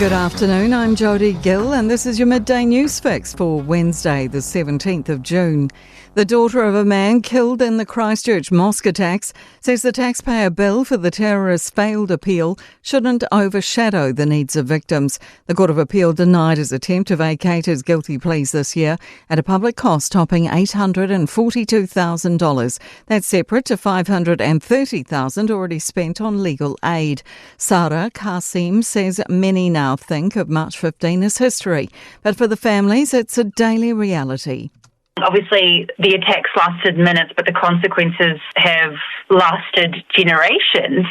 Good afternoon, I'm Jodie Gill and this is your Midday News Fix for Wednesday the 17th of June. The daughter of a man killed in the Christchurch mosque attacks says the taxpayer bill for the terrorist's failed appeal shouldn't overshadow the needs of victims. The Court of Appeal denied his attempt to vacate his guilty pleas this year at a public cost topping $842,000. That's separate to $530,000 already spent on legal aid. Sarah Kasim says many now think of March 15 as history, but for the families it's a daily reality. Obviously, the attacks lasted minutes, but the consequences have lasted generations.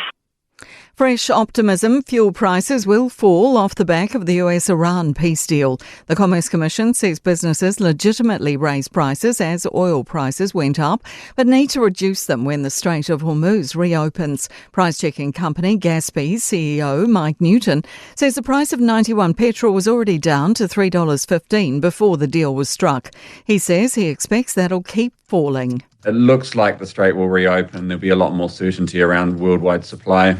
Fresh optimism, fuel prices will fall off the back of the US-Iran peace deal. The Commerce Commission says businesses legitimately raised prices as oil prices went up, but need to reduce them when the Strait of Hormuz reopens. Price-checking company Gaspy's CEO Mike Newton says the price of 91 petrol was already down to $3.15 before the deal was struck. He says he expects that'll keep falling. It looks like the Strait will reopen. There'll be a lot more certainty around worldwide supply.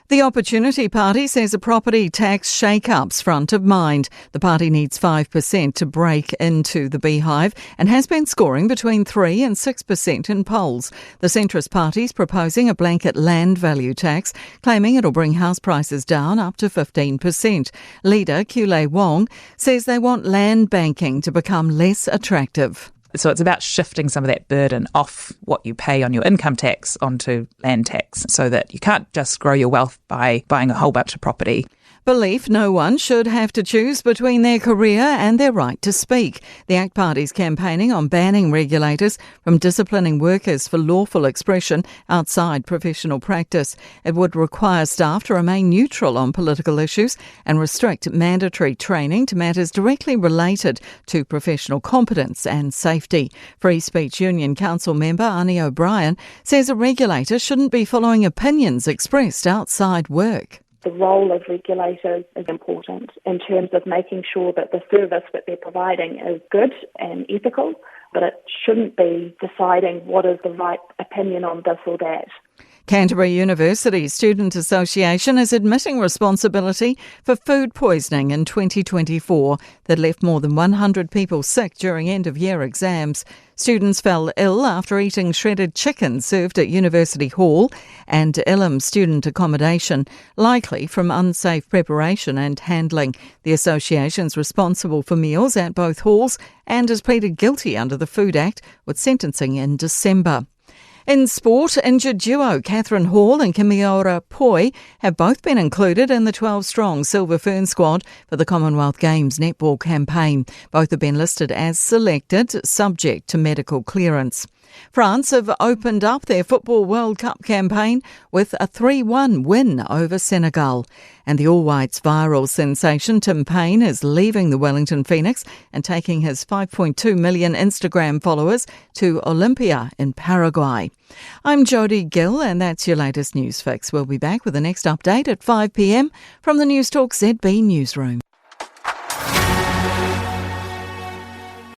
The Opportunity Party says a property tax shake-up's front of mind. The party needs 5% to break into the beehive and has been scoring between 3 and 6% in polls. The centrist party's proposing a blanket land value tax, claiming it'll bring house prices down up to 15%. Leader Kulei Wong says they want land banking to become less attractive. So it's about shifting some of that burden off what you pay on your income tax onto land tax so that you can't just grow your wealth by buying a whole bunch of property. Belief no one should have to choose between their career and their right to speak. The ACT Party's campaigning on banning regulators from disciplining workers for lawful expression outside professional practice. It would require staff to remain neutral on political issues and restrict mandatory training to matters directly related to professional competence and safety. Free Speech Union Council member Ani O'Brien says a regulator shouldn't be following opinions expressed outside work. The role of regulators is important in terms of making sure that the service that they're providing is good and ethical, but it shouldn't be deciding what is the right opinion on this or that. Canterbury University Student Association is admitting responsibility for food poisoning in 2024 that left more than 100 people sick during end-of-year exams. Students fell ill after eating shredded chicken served at University Hall and Ilham student accommodation, likely from unsafe preparation and handling. The association's responsible for meals at both halls and has pleaded guilty under the Food Act, with sentencing in December. In sport, injured duo Catherine Hall and Kimiora Poi have both been included in the 12-strong Silver Fern squad for the Commonwealth Games netball campaign. Both have been listed as selected, subject to medical clearance. France have opened up their Football World Cup campaign with a 3-1 win over Senegal. And the All-Whites viral sensation Tim Payne is leaving the Wellington Phoenix and taking his 5.2 million Instagram followers to Olympia in Paraguay. I'm Jodie Gill and that's your latest news fix. We'll be back with the next update at 5 p.m. from the Newstalk ZB newsroom.